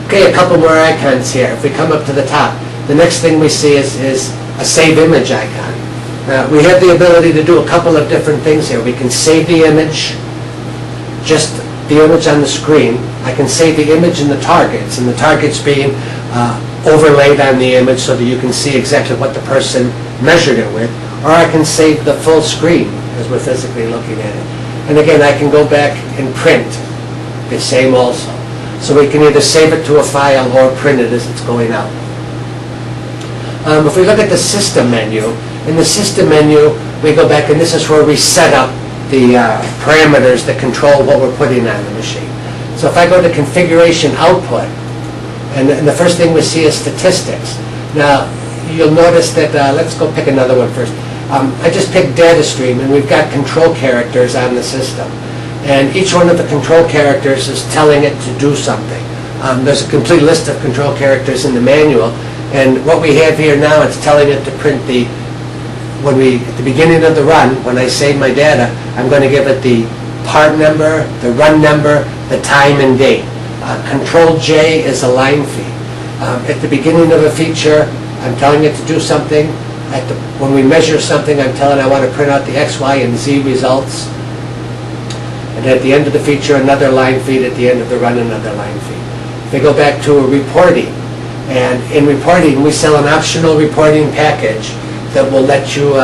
Okay, a couple more icons here. If we come up to the top, the next thing we see is a save image icon. We have the ability to do a couple of different things here. We can save the image, just the image on the screen. I can save the image in the targets, and the targets being overlaid on the image so that you can see exactly what the person measured it with. Or I can save the full screen as we're physically looking at it. And again, I can go back and print the same also. So we can either save it to a file or print it as it's going out. If we look at the system menu, in the system menu we go back, and this is where we set up the parameters that control what we're putting on the machine. So if I go to configuration output, and the first thing we see is statistics. Now you'll notice that, let's go pick another one first. I just picked data stream, and we've got control characters on the system. And each one of the control characters is telling it to do something. There's a complete list of control characters in the manual, and what we have here now, it's telling it to print at the beginning of the run, when I save my data, I'm going to give it the part number, the run number, the time and date. Control J is a line feed. At the beginning of a feature, I'm telling it to do something. When we measure something, I'm telling it I want to print out the X, Y, and Z results. And at the end of the feature, another line feed. At the end of the run, another line feed. If we go back to reporting, and in reporting, we sell an optional reporting package that will let you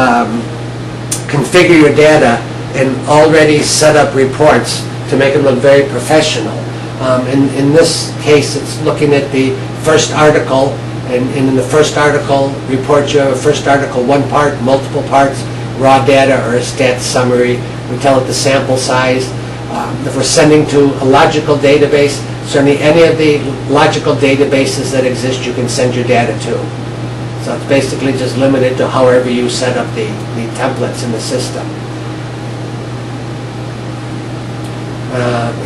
configure your data and already set up reports to make them look very professional. In this case, it's looking at the first article, and in the first article report, you have a first article, one part, multiple parts, raw data, or a stats summary. We tell it the sample size. If we're sending to a logical database, certainly any of the logical databases that exist, you can send your data to. So it's basically just limited to however you set up the templates in the system.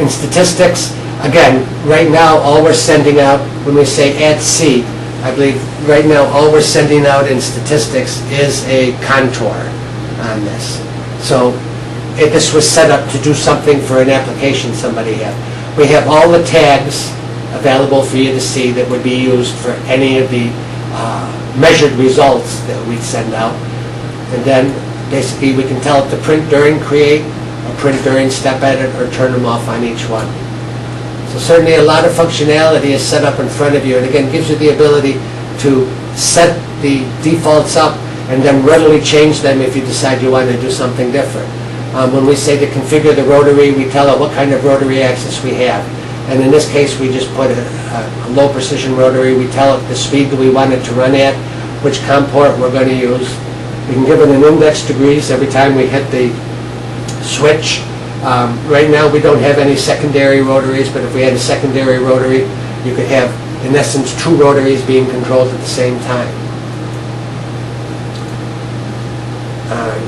In statistics, again, right now all we're sending out, when we say add C, I believe right now all we're sending out in statistics is a contour on this. So this was set up to do something for an application somebody had. We have all the tags available for you to see that would be used for any of the measured results that we send out. And then basically we can tell it to print during create, or print during step edit, or turn them off on each one. So certainly a lot of functionality is set up in front of you, and again gives you the ability to set the defaults up and then readily change them if you decide you want to do something different. When we say to configure the rotary, we tell it what kind of rotary axis we have. And in this case, we just put a low precision rotary. We tell it the speed that we want it to run at, which COM port we're going to use. We can give it an index degrees every time we hit the switch. Right now we don't have any secondary rotaries, but if we had a secondary rotary, you could have, in essence, two rotaries being controlled at the same time.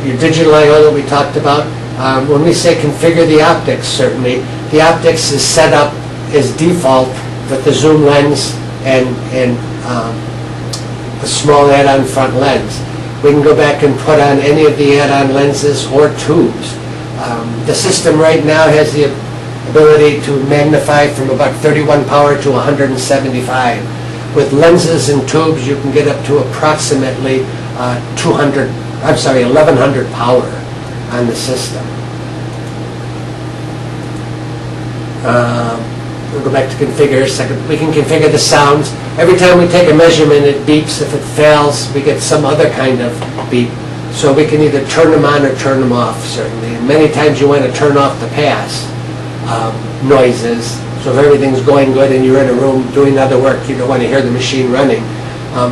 Your digital I/O that we talked about, when we say configure the optics, certainly, the optics is set up as default with the zoom lens and a small add-on front lens. We can go back and put on any of the add-on lenses or tubes. The system right now has the ability to magnify from about 31 power to 175. With lenses and tubes, you can get up to approximately 1100 power on the system. We'll go back to configure. Second, we can configure the sounds. Every time we take a measurement, it beeps. If it fails, we get some other kind of beep. So we can either turn them on or turn them off, certainly. And many times you want to turn off the pass noises. So if everything's going good and you're in a room doing other work, you don't want to hear the machine running.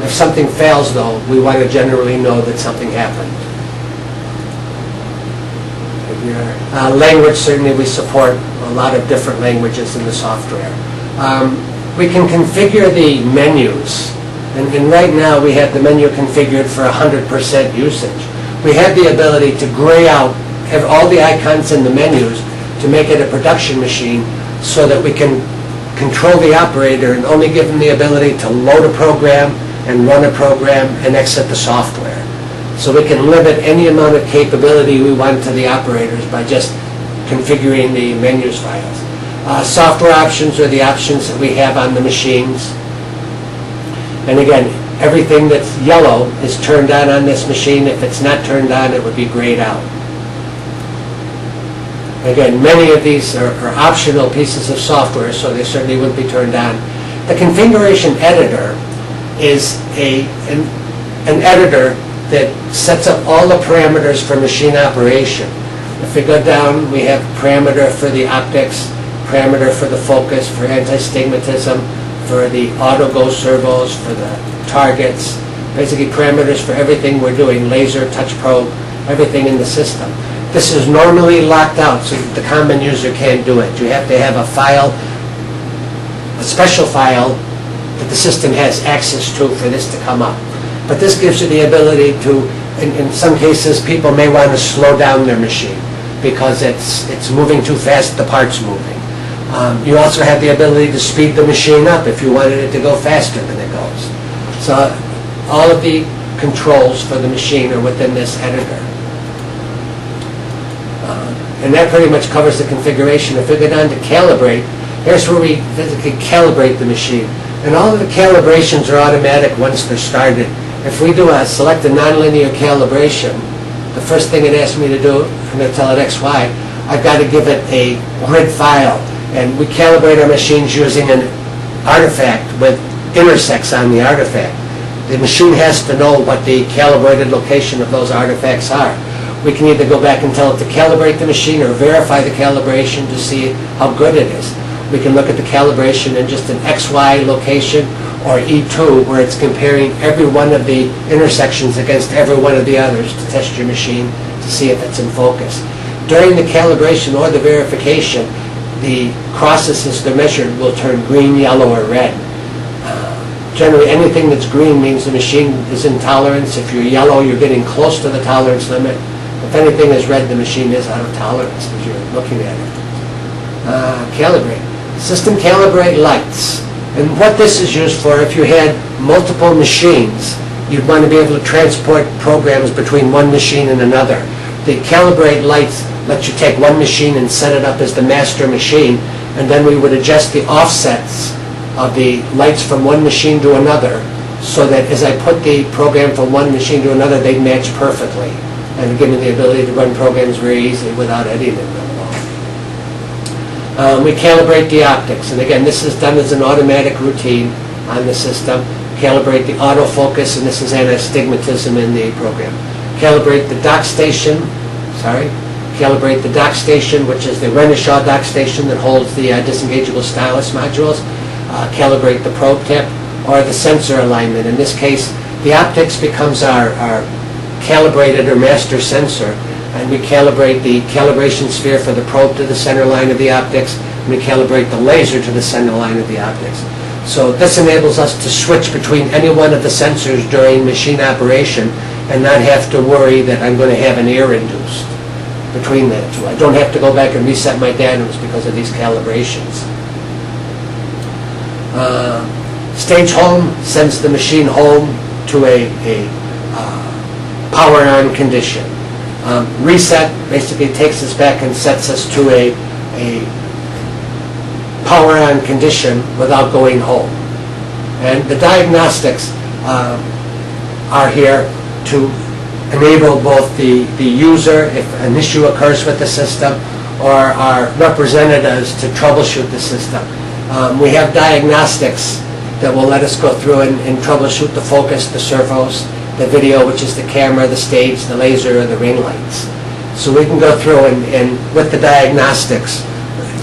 If something fails, though, we want to generally know that something happened. Language, certainly we support a lot of different languages in the software. We can configure the menus. And right now we have the menu configured for 100% usage. We have the ability to gray out, have all the icons in the menus to make it a production machine so that we can control the operator and only give them the ability to load a program and run a program and exit the software. So we can limit any amount of capability we want to the operators by just configuring the menus files. Software options are the options that we have on the machines. And again, everything that's yellow is turned on this machine. If it's not turned on, it would be grayed out. Again, many of these are optional pieces of software, so they certainly wouldn't be turned on. The configuration editor is an editor that sets up all the parameters for machine operation. If we go down, we have parameter for the optics, parameter for the focus, for anti-stigmatism, for the auto-go servos, for the targets, basically parameters for everything we're doing, laser, touch probe, everything in the system. This is normally locked out so that the common user can't do it. You have to have a file, a special file that the system has access to for this to come up. But this gives you the ability to, in some cases, people may want to slow down their machine because it's moving too fast, the part's moving. You also have the ability to speed the machine up if you wanted it to go faster than it goes. So all of the controls for the machine are within this editor. And that pretty much covers the configuration. If we go down to calibrate, here's where we physically calibrate the machine. And all of the calibrations are automatic once they're started. If we do select a nonlinear calibration, the first thing it asks me to do, I'm going to tell it XY, I've got to give it a grid file. And we calibrate our machines using an artifact with intersects on the artifact. The machine has to know what the calibrated location of those artifacts are. We can either go back and tell it to calibrate the machine or verify the calibration to see how good it is. We can look at the calibration in just an XY location or E2 where it's comparing every one of the intersections against every one of the others to test your machine to see if it's in focus. During the calibration or the verification, the crosses as they're measured will turn green, yellow, or red. Generally, anything that's green means the machine is in tolerance. If you're yellow, you're getting close to the tolerance limit. If anything is red, the machine is out of tolerance as you're looking at it. Calibrate. System calibrate lights. And what this is used for, if you had multiple machines, you'd want to be able to transport programs between one machine and another. The calibrate lights let you take one machine and set it up as the master machine, and then we would adjust the offsets of the lights from one machine to another so that as I put the program from one machine to another, they'd match perfectly, and give me the ability to run programs very easily without editing them at all. We calibrate the optics, and again, this is done as an automatic routine on the system. Calibrate the autofocus, and this is anti-stigmatism in the program. Calibrate the dock station, calibrate the dock station, which is the Renishaw dock station that holds the disengageable stylus modules. Calibrate the probe tip or the sensor alignment. In this case, the optics becomes our calibrated or master sensor, and we calibrate the calibration sphere for the probe to the center line of the optics, and we calibrate the laser to the center line of the optics. So this enables us to switch between any one of the sensors during machine operation and not have to worry that I'm going to have an error induced between the two. I don't have to go back and reset my datas because of these calibrations. Stage home sends the machine home to a power on condition. Reset basically takes us back and sets us to a power on condition without going home. And the diagnostics are here to enable both the user, if an issue occurs with the system, or our representatives to troubleshoot the system. We have diagnostics that will let us go through and troubleshoot the focus, the servos, the video, which is the camera, the stage, the laser, or the ring lights. So we can go through and with the diagnostics,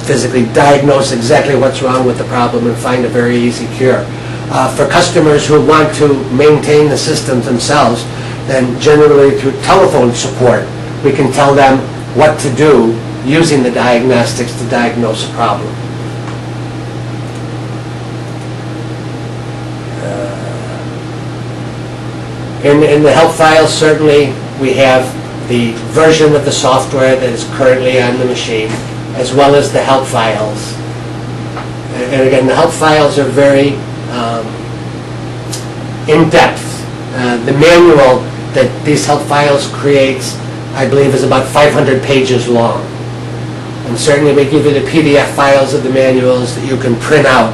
physically diagnose exactly what's wrong with the problem and find a very easy cure. For customers who want to maintain the systems themselves, then generally through telephone support, we can tell them what to do using the diagnostics to diagnose a problem. In the help files, certainly we have the version of the software that is currently on the machine, as well as the help files. And again, the help files are very in-depth. The manual that these help files creates, I believe, is about 500 pages long. And certainly we give you the PDF files of the manuals that you can print out